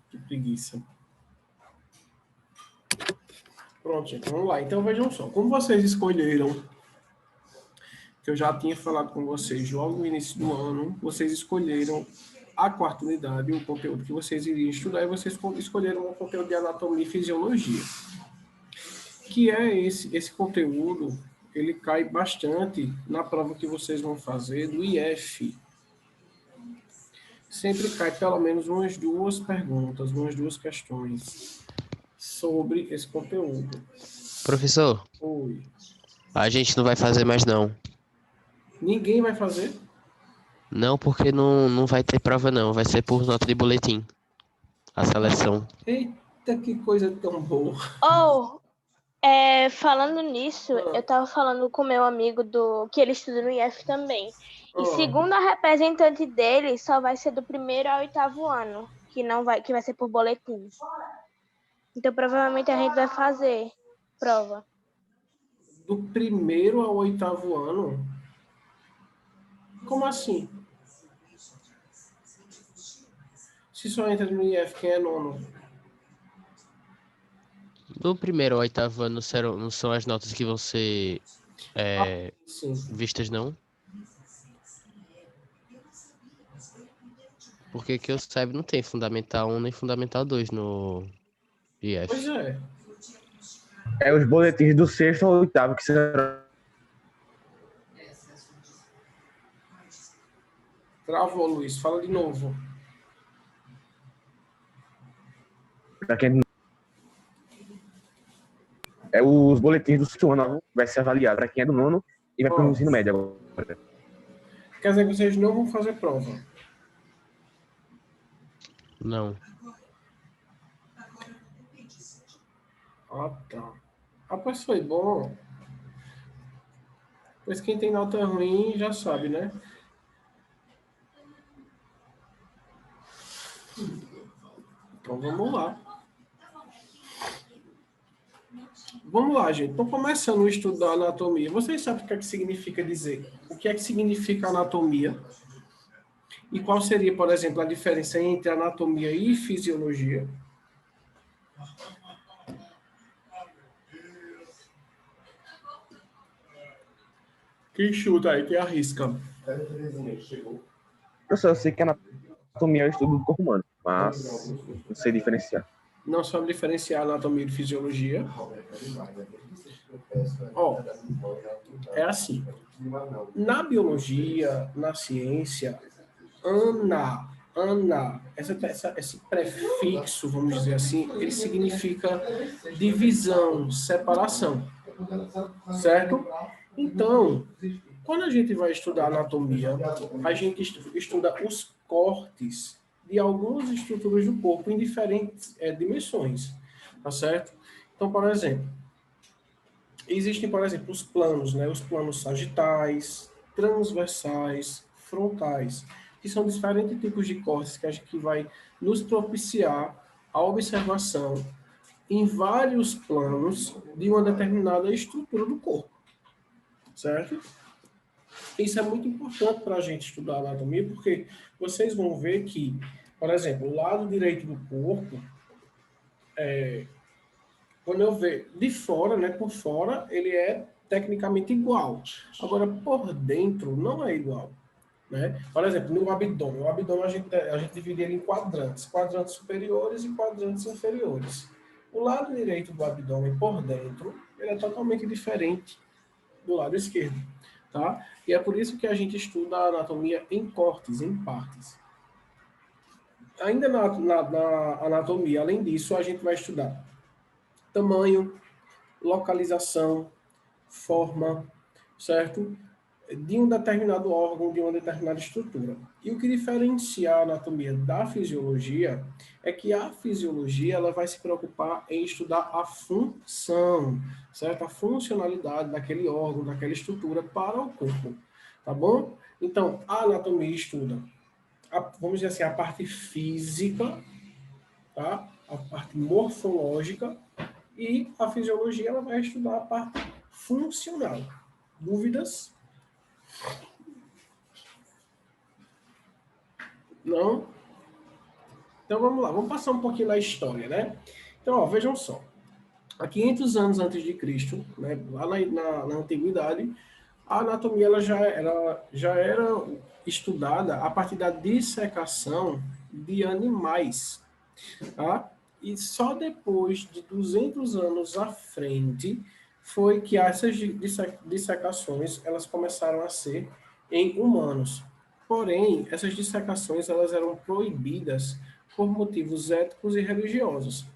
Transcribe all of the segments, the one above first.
Que preguiça. Pronto, gente, vamos lá. Então, vejam só. Como vocês escolheram, que eu já tinha falado com vocês logo no início do ano, vocês escolheram a quarta unidade, o conteúdo que vocês iriam estudar, e vocês escolheram o conteúdo de anatomia e fisiologia. Que é esse conteúdo, ele cai bastante na prova que vocês vão fazer do IF. Sempre cai pelo menos umas duas perguntas, umas duas questões sobre esse conteúdo. Professor, Oi. a gente não vai fazer mais não. Ninguém vai fazer? Não, porque não vai ter prova não, vai ser por nota de boletim. A seleção. Eita, que coisa tão boa. Falando nisso, eu tava falando com meu amigo que ele estuda no IF também. E segundo a representante dele, só vai ser do 1º ao 8º ano, que vai ser por boletim. Então provavelmente a gente vai fazer prova. Do 1º ao 8º ano? Como assim? Se só entra no IF, quem é nono? Do 1º ao 8º ano não são as notas que vão ser vistas, não? Porque que eu saiba, não tem Fundamental 1 nem Fundamental 2 no IF. Pois é. É os boletins do 6º ao 8º que serão... Travou, Luiz. Fala de novo. Pra quem... os boletins do 6º ano vai ser avaliado para quem é do nono e vai para o ensino médio agora. Quer dizer que vocês não vão fazer prova? Não. Ah, tá. Pois foi bom. Pois quem tem nota ruim já sabe, né? Então vamos lá. Vamos lá, gente. Então, começando o estudo da anatomia. Vocês sabem o que é que significa dizer? O que é que significa anatomia? E qual seria, por exemplo, a diferença entre anatomia e fisiologia? Quem chuta aí, quem arrisca? Professor, eu sei que a anatomia é o estudo do corpo humano, mas não sei diferenciar. Não sabe diferenciar anatomia e fisiologia? É assim. Na biologia, na ciência, esse prefixo, vamos dizer assim, ele significa divisão, separação, certo? Então, quando a gente vai estudar anatomia, a gente estuda os cortes de algumas estruturas do corpo em diferentes dimensões, tá certo? Então, por exemplo, existem, por exemplo, os planos, né? Os planos sagitais, transversais, frontais, que são diferentes tipos de cortes que a gente vai nos propiciar a observação em vários planos de uma determinada estrutura do corpo, certo? Isso é muito importante para a gente estudar anatomia, porque vocês vão ver que, por exemplo, o lado direito do corpo, quando eu ver de fora, né, por fora, ele é tecnicamente igual. Agora, por dentro, não é igual. Né? Por exemplo, no abdômen. O abdômen a gente divide ele em quadrantes. Quadrantes superiores e quadrantes inferiores. O lado direito do abdômen, por dentro, ele é totalmente diferente do lado esquerdo. Tá? E é por isso que a gente estuda a anatomia em cortes, em partes. Ainda na anatomia, além disso, a gente vai estudar tamanho, localização, forma, certo? De um determinado órgão, de uma determinada estrutura. E o que diferencia a anatomia da fisiologia é que a fisiologia ela vai se preocupar em estudar a função, certo? A funcionalidade daquele órgão, daquela estrutura para o corpo, tá bom? Então, a anatomia estuda, vamos dizer assim, a parte física, tá? A parte morfológica, e a fisiologia ela vai estudar a parte funcional. Dúvidas? Não? Então vamos lá, vamos passar um pouquinho na história, né? Então, ó, vejam só. Há 500 anos antes de Cristo, né, lá na antiguidade, a anatomia ela já era estudada a partir da dissecação de animais, tá? E só depois de 200 anos à frente foi que essas dissecações elas começaram a ser em humanos. Porém, essas dissecações elas eram proibidas por motivos éticos e religiosos.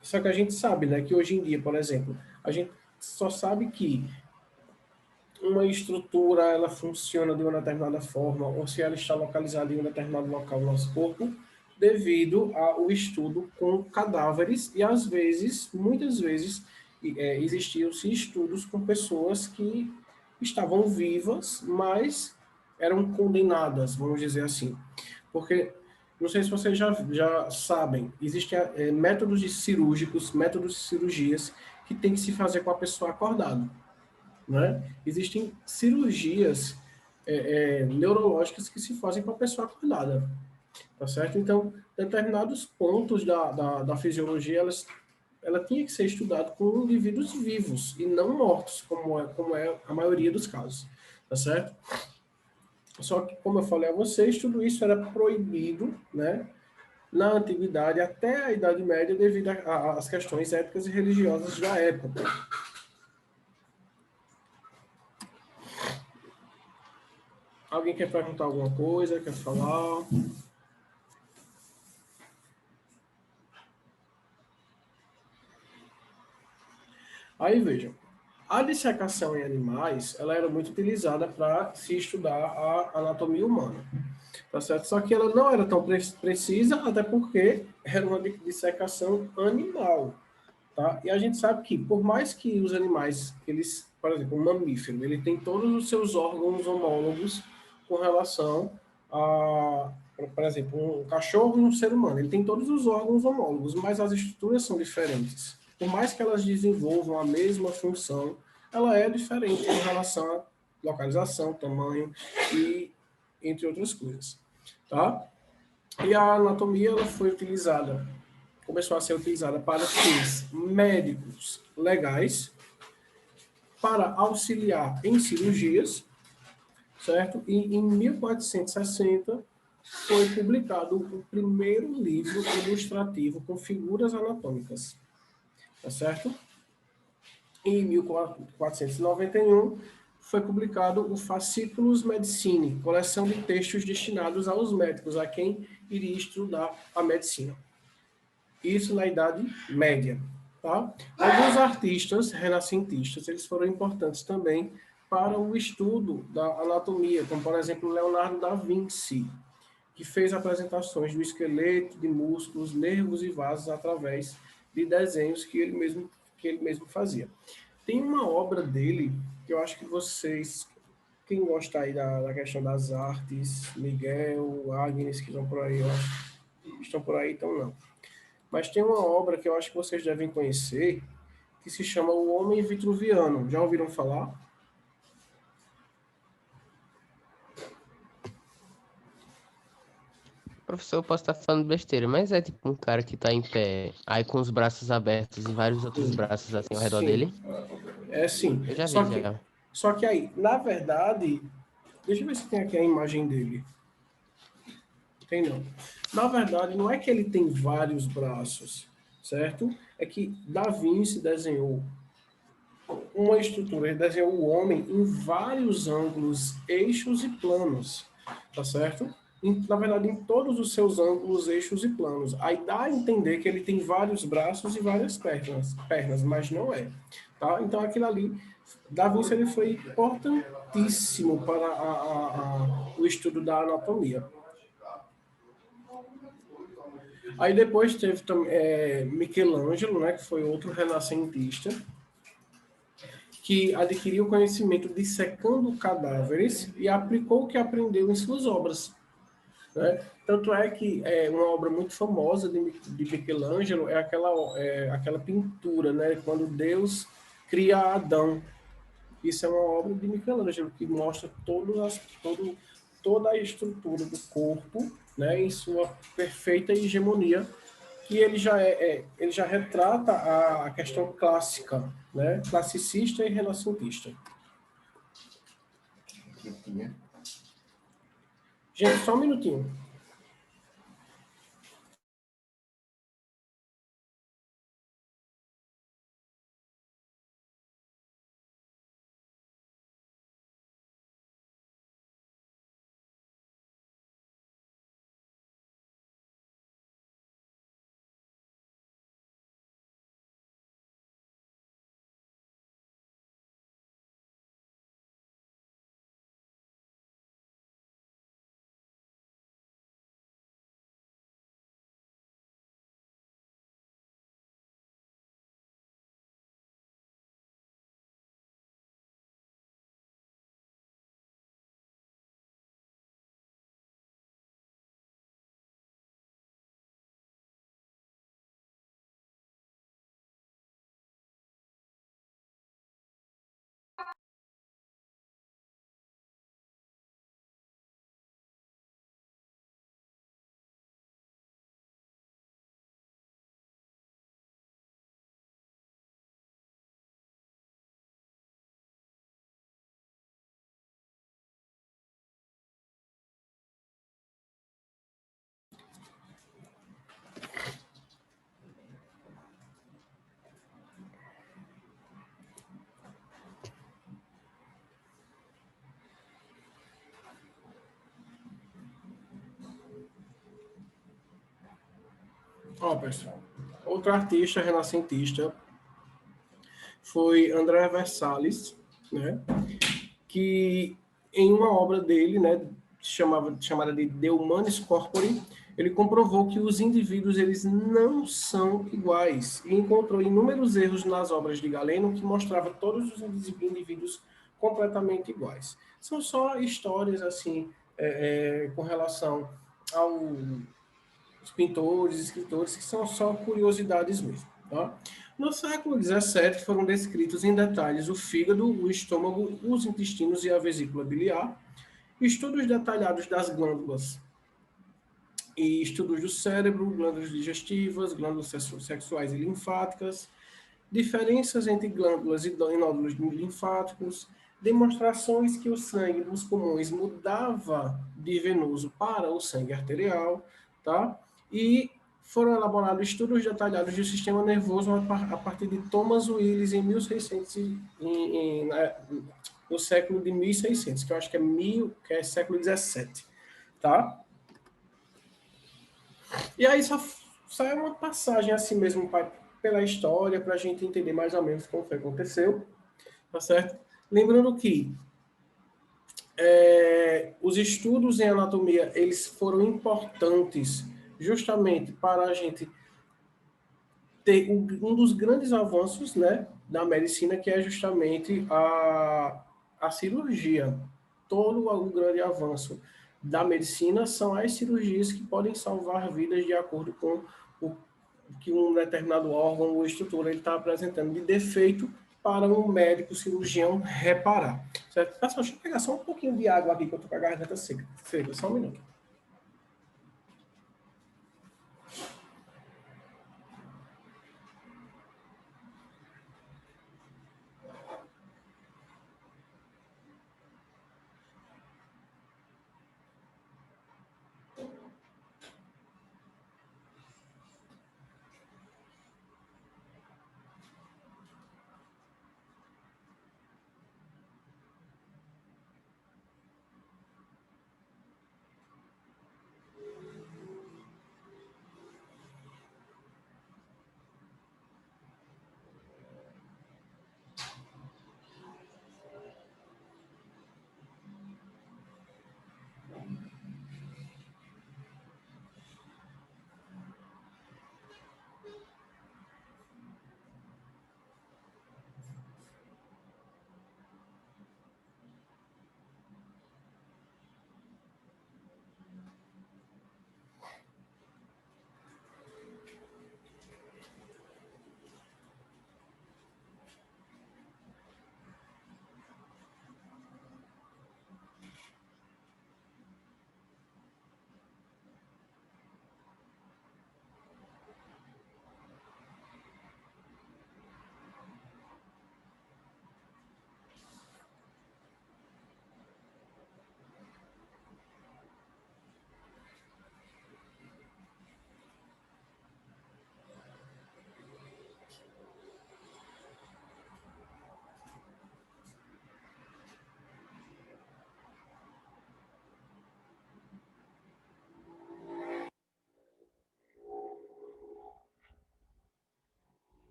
Só que a gente sabe, né, que hoje em dia, por exemplo, a gente só sabe que uma estrutura ela funciona de uma determinada forma ou se ela está localizada em um determinado local do nosso corpo devido ao estudo com cadáveres e às vezes, muitas vezes, existiam-se estudos com pessoas que estavam vivas, mas eram condenadas, vamos dizer assim. Porque, não sei se vocês já sabem, existem métodos cirúrgicos, métodos de cirurgias que tem que se fazer com a pessoa acordada, né? Existem cirurgias neurológicas que se fazem com a pessoa acordada, tá certo? Então, determinados pontos da fisiologia, ela tinha que ser estudado com indivíduos vivos e não mortos, como é a maioria dos casos, tá certo? Só que, como eu falei a vocês, tudo isso era proibido, né, na antiguidade até a Idade Média devido às questões éticas e religiosas da época. Alguém quer perguntar alguma coisa? Quer falar? Aí vejam, a dissecação em animais, ela era muito utilizada para se estudar a anatomia humana, tá certo? Só que ela não era tão precisa, até porque era uma dissecação animal, tá? E a gente sabe que, por mais que os animais, eles, por exemplo, um mamífero, ele tem todos os seus órgãos homólogos com relação a, por exemplo, um cachorro e um ser humano, ele tem todos os órgãos homólogos, mas as estruturas são diferentes. Por mais que elas desenvolvam a mesma função, ela é diferente em relação à localização, tamanho e entre outras coisas, tá? E a anatomia ela foi utilizada, começou a ser utilizada para fins médicos legais, para auxiliar em cirurgias, certo? E em 1460 foi publicado o primeiro livro ilustrativo com figuras anatômicas, tá certo? Em 1491 foi publicado o Fasciculus Medicinae, coleção de textos destinados aos médicos, a quem iria estudar a medicina. Isso na Idade Média, tá? Alguns artistas renascentistas, eles foram importantes também para o estudo da anatomia, como por exemplo Leonardo da Vinci, que fez apresentações do esqueleto, de músculos, nervos e vasos através de desenhos que ele mesmo fazia. Tem uma obra dele que eu acho que vocês, quem gosta aí da questão das artes, Miguel, Agnes, que estão por aí, eu acho, estão por aí, então não. Mas tem uma obra que eu acho que vocês devem conhecer, que se chama O Homem Vitruviano. Já ouviram falar? Professor, eu posso estar falando besteira, mas é tipo um cara que tá em pé, aí com os braços abertos e vários outros braços assim ao redor Sim. dele. É sim. Eu já vi, já. Só que aí, na verdade, deixa eu ver se tem aqui a imagem dele. Tem não. Na verdade, não é que ele tem vários braços, certo? É que Da Vinci desenhou uma estrutura, ele desenhou o homem em vários ângulos, eixos e planos, tá certo? Na verdade, em todos os seus ângulos, eixos e planos. Aí dá a entender que ele tem vários braços e várias pernas, mas não é, tá? Então, aquilo ali, Da Vinci ele foi importantíssimo para o estudo da anatomia. Aí depois teve Michelangelo, né, que foi outro renascentista, que adquiriu conhecimento dissecando cadáveres e aplicou o que aprendeu em suas obras, né? Tanto é que uma obra muito famosa de Michelangelo é aquela pintura, né, quando Deus cria Adão. Isso é uma obra de Michelangelo que mostra toda a estrutura do corpo né, em sua perfeita hegemonia, que ele já retrata a questão clássica, né, classicista e renascentista. Gente, só um minutinho. Ó, pessoal, outro artista renascentista foi André Versalhes, né, que em uma obra dele, né, chamada de De Humanis Corpore, ele comprovou que os indivíduos eles não são iguais e encontrou inúmeros erros nas obras de Galeno que mostrava todos os indivíduos completamente iguais. São só histórias assim com relação aos pintores, escritores, que são só curiosidades mesmo. Tá? No século XVII foram descritos em detalhes o fígado, o estômago, os intestinos e a vesícula biliar, estudos detalhados das glândulas e estudos do cérebro, glândulas digestivas, glândulas sexuais e linfáticas, diferenças entre glândulas e nódulos linfáticos, demonstrações que o sangue dos pulmões mudava de venoso para o sangue arterial, tá? E foram elaborados estudos detalhados do sistema nervoso a partir de Thomas Willis em 1600, no século de 1600, que eu acho que é século 17, tá? E aí só é uma passagem assim mesmo pela história, para a gente entender mais ou menos como foi que aconteceu, tá certo? Lembrando que os estudos em anatomia, eles foram importantes justamente para a gente ter um dos grandes avanços, né, da medicina, que é justamente a cirurgia. Todo o grande avanço da medicina são as cirurgias que podem salvar vidas de acordo com o que um determinado órgão ou estrutura ele está apresentando de defeito para um médico cirurgião reparar. Certo? Pessoal, deixa eu pegar só um pouquinho de água aqui, que eu estou com a garganta seca. Só um minuto.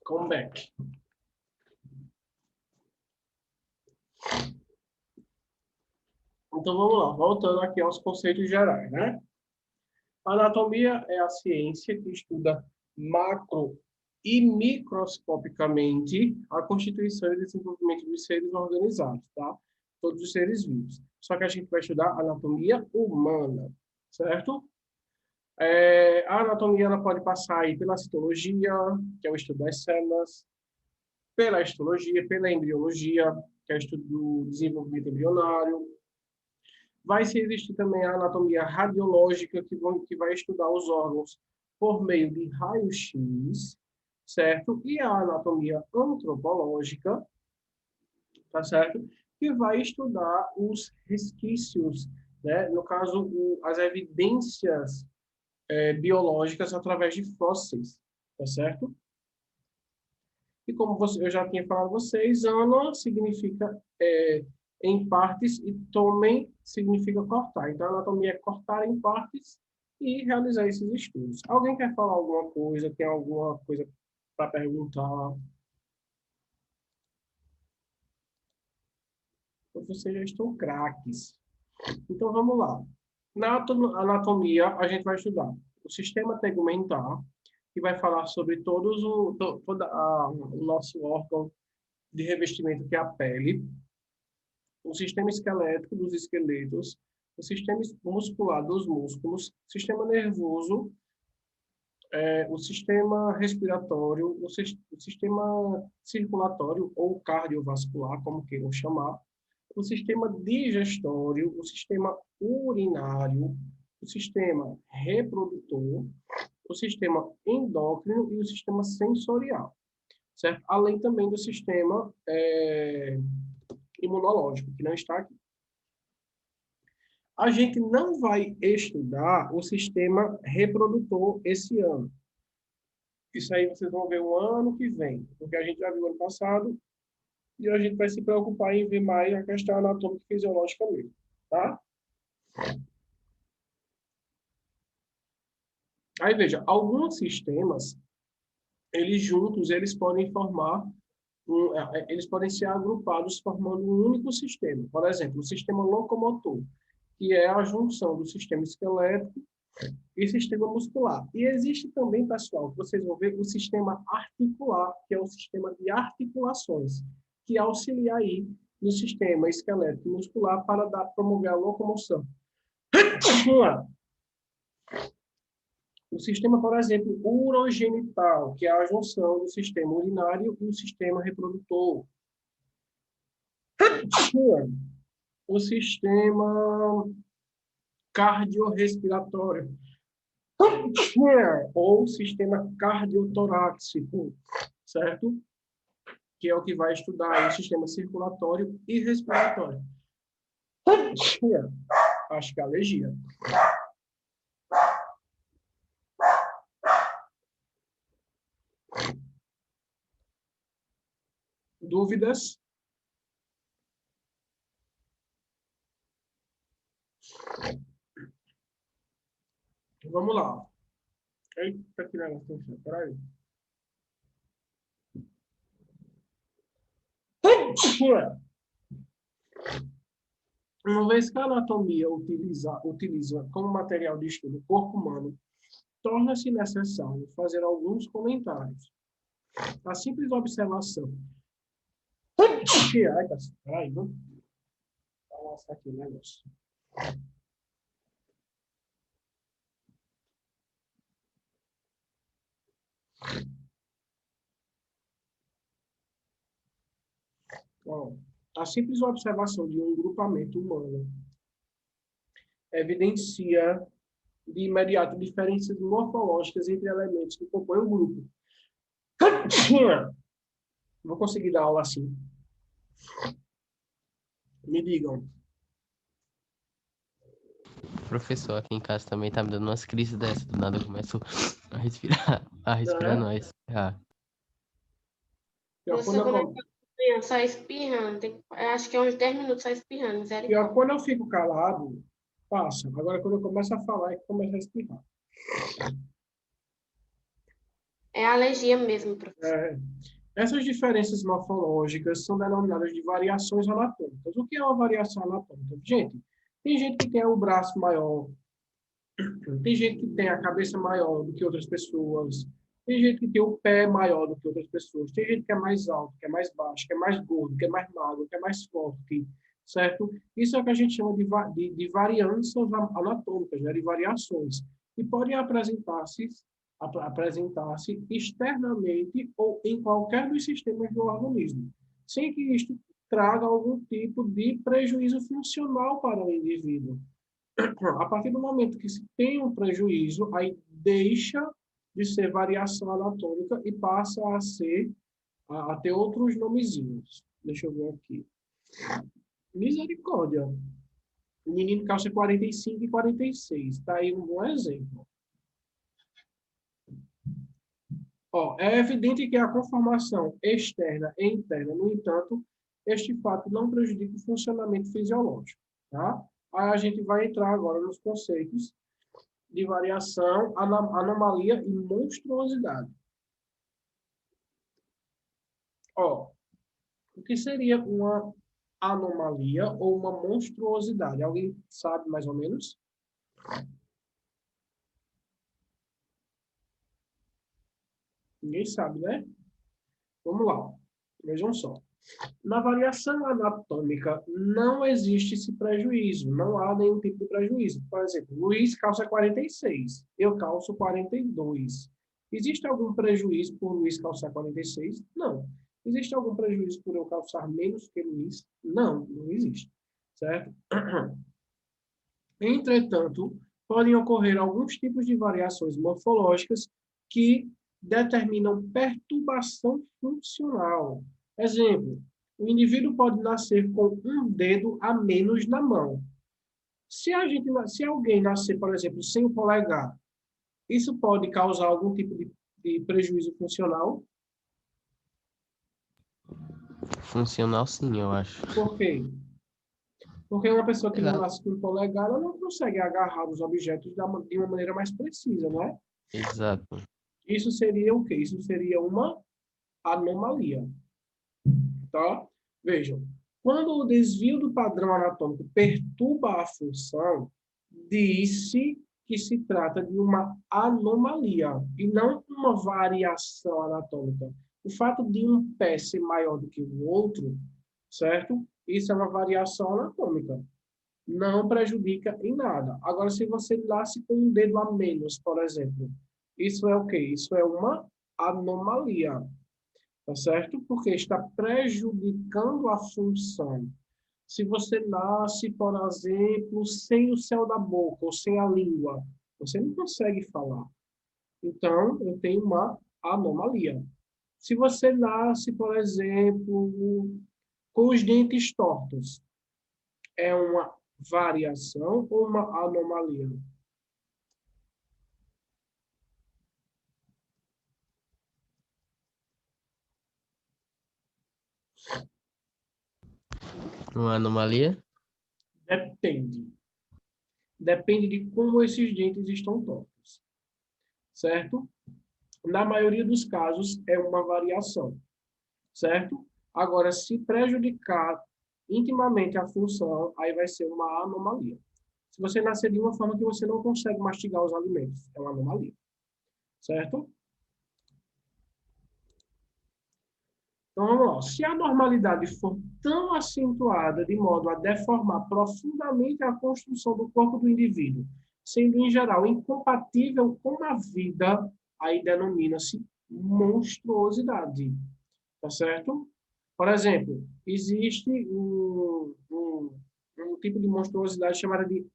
Come back. Então, vamos lá. Voltando aqui aos conceitos gerais, né? A anatomia é a ciência que estuda macro e microscopicamente a constituição e desenvolvimento dos seres organizados, tá? Todos os seres vivos. Só que a gente vai estudar anatomia humana, certo? A anatomia ela pode passar aí pela citologia, que é o estudo das células, pela histologia, pela embriologia, que é o estudo do desenvolvimento embrionário. Vai existir também a anatomia radiológica, que vai estudar os órgãos por meio de raio-x, certo? E a anatomia antropológica, tá certo? Que vai estudar os resquícios, né? No caso, as evidências biológicas através de fósseis, tá certo? E como eu já tinha falado a vocês, ana significa em partes e tomem significa cortar. Então, a anatomia é cortar em partes e realizar esses estudos. Alguém quer falar alguma coisa? Tem alguma coisa para perguntar? Vocês já estão craques. Então, vamos lá. Na anatomia, a gente vai estudar o sistema tegumentar, que vai falar sobre todo o nosso órgão de revestimento, que é a pele, o sistema esquelético dos esqueletos, o sistema muscular dos músculos, o sistema nervoso, o sistema respiratório, o sistema circulatório ou cardiovascular, como queiram chamar, o sistema digestório, o sistema urinário, o sistema reprodutor, o sistema endócrino e o sistema sensorial, certo? Além também do sistema imunológico, que não está aqui. A gente não vai estudar o sistema reprodutor esse ano. Isso aí vocês vão ver o ano que vem, porque a gente já viu ano passado e a gente vai se preocupar em ver mais a questão anatômica e fisiológica mesmo, tá? Aí, veja, alguns sistemas, eles juntos, eles podem formar, eles podem ser agrupados formando um único sistema. Por exemplo, o sistema locomotor, que é a junção do sistema esquelético e sistema muscular. E existe também, pessoal, que vocês vão ver, o sistema articular, que é o sistema de articulações, que auxilia aí no sistema esquelético e muscular para promover a locomoção. O sistema, por exemplo, urogenital, que é a junção do sistema urinário e o sistema reprodutor. O sistema cardiorrespiratório, ou sistema cardiotorácico, certo? Que é o que vai estudar o sistema circulatório e respiratório. Acho que é alergia. Dúvidas? Vamos lá. Eita, que negócio. Peraí. Uma vez que a anatomia utiliza como material de estudo o corpo humano, torna-se necessário fazer alguns comentários. A simples observação. Ai, peraí, vamos mostrar aqui o negócio. Bom, a simples observação de um grupamento humano evidencia de imediato diferenças morfológicas entre elementos que compõem o grupo. Vou conseguir dar aula assim. Me digam. Professor aqui em casa também tá me dando umas crises dessas. Do nada eu começo a respirar não, a espirrar. Só espirrando. Acho que é uns 10 minutos só espirrando. E quando eu fico calado, passa. Agora, quando eu começo a falar, é que começa a espirrar. É alergia mesmo, professor. É, essas diferenças morfológicas são denominadas de variações anatômicas. O que é uma variação anatômica? Gente, tem gente que tem o braço maior, tem gente que tem a cabeça maior do que outras pessoas, tem gente que tem o pé maior do que outras pessoas, tem gente que é mais alto, que é mais baixo, que é mais gordo, que é mais magro, que é mais forte, certo? Isso é o que a gente chama de variâncias anatômicas, né? De variações, que podem apresentar-se externamente ou em qualquer dos sistemas do organismo, sem que isto traga algum tipo de prejuízo funcional para o indivíduo. A partir do momento que se tem um prejuízo, aí deixa de ser variação anatômica e passa a ter outros nomezinhos. Deixa eu ver aqui. Misericórdia. O menino calça 45 e 46. Está aí um bom exemplo. Ó, é evidente que a conformação externa e interna, no entanto, este fato não prejudica o funcionamento fisiológico. Tá? Aí a gente vai entrar agora nos conceitos de variação, anomalia e monstruosidade. Ó, o que seria uma anomalia ou uma monstruosidade? Alguém sabe mais ou menos? Ninguém sabe, né? Vamos lá. Vejam só. Na variação anatômica não existe esse prejuízo, não há nenhum tipo de prejuízo. Por exemplo, Luiz calça 46, eu calço 42. Existe algum prejuízo por Luiz calçar 46? Não. Existe algum prejuízo por eu calçar menos que Luiz? Não, não existe. Certo? Entretanto, podem ocorrer alguns tipos de variações morfológicas que determinam perturbação funcional. Exemplo, o indivíduo pode nascer com um dedo a menos na mão. Se alguém nascer, por exemplo, sem o polegar, isso pode causar algum tipo de prejuízo funcional? Funcional, sim, eu acho. Por quê? Porque uma pessoa que não Exato. nasce com o polegar, ela não consegue agarrar os objetos de uma maneira mais precisa, não é? Exato. Isso seria o quê? Isso seria uma anomalia. Tá? Vejam, quando o desvio do padrão anatômico perturba a função, diz-se que se trata de uma anomalia e não uma variação anatômica. O fato de um pé ser maior do que o outro, certo? Isso é uma variação anatômica. Não prejudica em nada. Agora, se você nasce com um dedo a menos, por exemplo, isso é o quê? Isso é uma anomalia. Tá certo? Porque está prejudicando a função. Se você nasce, por exemplo, sem o céu da boca ou sem a língua, você não consegue falar. Então, eu tenho uma anomalia. Se você nasce, por exemplo, com os dentes tortos, é uma variação ou uma anomalia? Uma anomalia? Depende. Depende de como esses dentes estão tortos. Certo? Na maioria dos casos, é uma variação, certo? Agora, se prejudicar intimamente a função, aí vai ser uma anomalia. Se você nascer de uma forma que você não consegue mastigar os alimentos, é uma anomalia, certo? Então, vamos lá. Se a normalidade for tão acentuada de modo a deformar profundamente a construção do corpo do indivíduo, sendo, em geral, incompatível com a vida, aí denomina-se monstruosidade. Tá certo? Por exemplo, existe um tipo de monstruosidade chamada de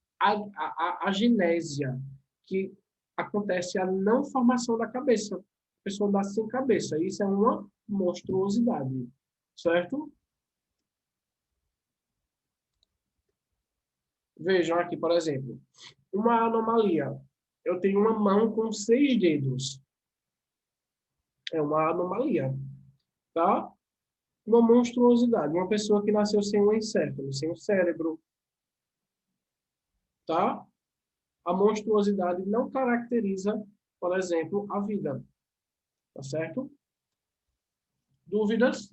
agenésia, que acontece a não formação da cabeça. A pessoa nasce sem cabeça. Isso é uma monstruosidade. Certo? Vejam aqui, por exemplo, uma anomalia. Eu tenho uma mão com 6 dedos. É uma anomalia. Tá? Uma monstruosidade, uma pessoa que nasceu sem um encéfalo, sem um cérebro, tá? A monstruosidade não caracteriza, por exemplo, a vida, Tá certo? Dúvidas?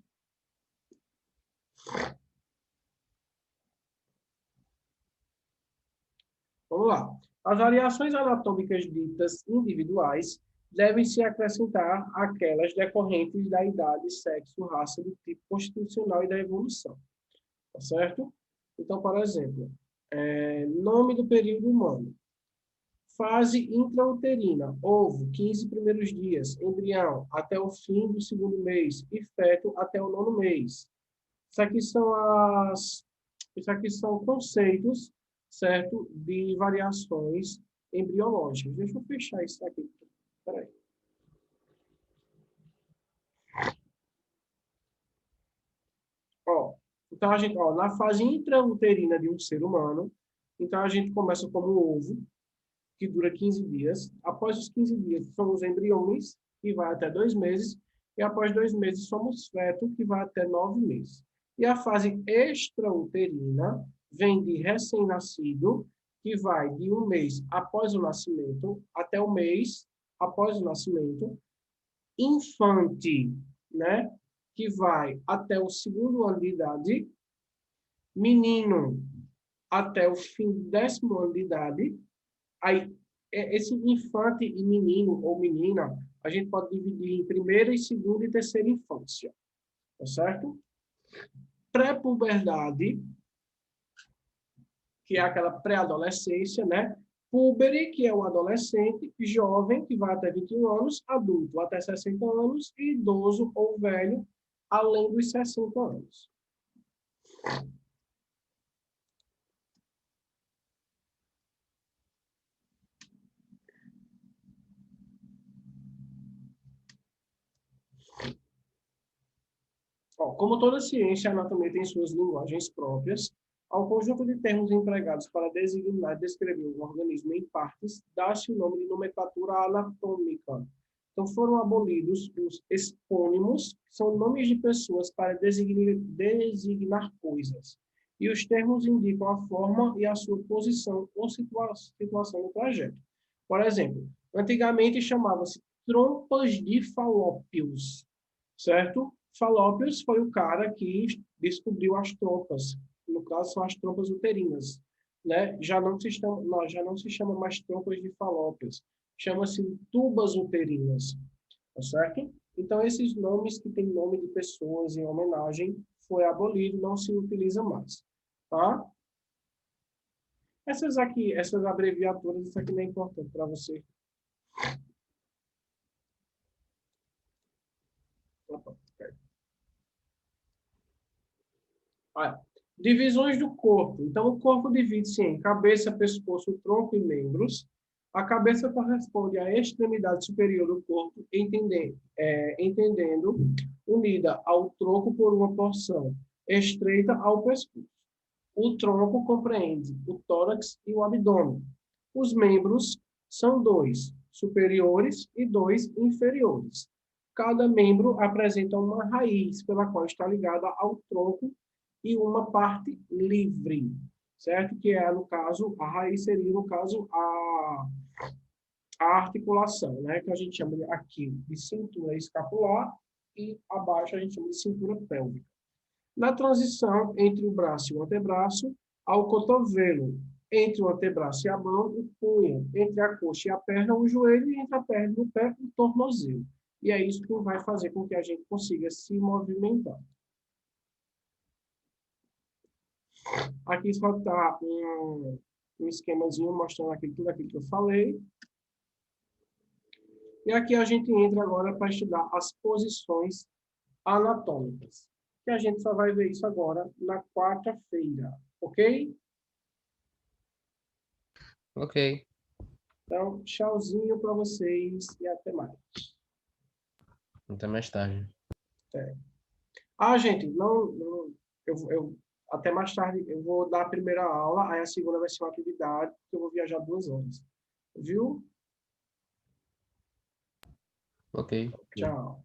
Vamos lá. As variações anatômicas ditas individuais devem se acrescentar àquelas decorrentes da idade, sexo, raça, do tipo constitucional e da evolução. Tá certo? Então, por exemplo, nome do período humano. Fase intrauterina, ovo, 15 primeiros dias, embrião, até o fim do segundo mês, e feto até o 9º mês. Isso aqui são conceitos, certo, de variações embriológicas. Deixa eu fechar isso aqui. Espera aí. Então, na fase intrauterina de um ser humano, então a gente começa como ovo, que dura 15 dias. Após os 15 dias, somos embriões, que vai até 2 meses. E após 2 meses, somos feto, que vai até 9 meses. E a fase extrauterina vem de recém-nascido, que vai de 1 mês após o nascimento até o mês após o nascimento. Infante, né? Que vai até o 2º ano de idade. Menino, até o fim do 10º ano de idade. Aí, esse infante e menino ou menina, a gente pode dividir em primeira e segunda e terceira infância. Tá certo? Pré-puberdade, que é aquela pré-adolescência, né? Púbere, que é o adolescente, jovem, que vai até 21 anos, adulto até 60 anos, e idoso ou velho, além dos 60 anos. Como toda ciência, a anatomia tem suas linguagens próprias. Ao conjunto de termos empregados para designar e descrever um organismo em partes, dá-se o nome de nomenclatura anatômica. Então, foram abolidos os expônimos, que são nomes de pessoas para designar coisas. E os termos indicam a forma e a sua posição ou situação no trajeto. Por exemplo, antigamente chamava-se trompas de Falópios, certo? Falópios foi o cara que descobriu as trompas. No caso, são as trompas uterinas. Né? Já não se chama mais trompas de Falópios. Chama-se tubas uterinas. Tá certo? Então, esses nomes que têm nome de pessoas em homenagem foi abolido, não se utiliza mais. Tá? Essas abreviaturas, isso aqui não é importante para você. Opa. Divisões do corpo. Então, o corpo divide-se em cabeça, pescoço, tronco e membros. A cabeça corresponde à extremidade superior do corpo, entendendo unida ao tronco por uma porção estreita ao pescoço. O tronco compreende o tórax e o abdômen. Os membros são 2 superiores e 2 inferiores. Cada membro apresenta uma raiz pela qual está ligada ao tronco e uma parte livre, certo? Que é, no caso, a raiz seria, no caso, a articulação, né? Que a gente chama aqui de cintura escapular e abaixo a gente chama de cintura pélvica. Na transição entre o braço e o antebraço, há o cotovelo, entre o antebraço e a mão, o punho, entre a coxa e a perna, o joelho, e entre a perna e o pé, o tornozelo. E é isso que vai fazer com que a gente consiga se movimentar. Aqui só está um esquemazinho mostrando tudo aquilo que eu falei. E aqui a gente entra agora para estudar as posições anatômicas. Que a gente só vai ver isso agora na quarta-feira, ok? Ok. Então, tchauzinho para vocês e até mais. Até mais tarde. Gente, até mais tarde eu vou dar a primeira aula, aí a segunda vai ser uma atividade, porque eu vou viajar 2 horas. Viu? Ok. Tchau.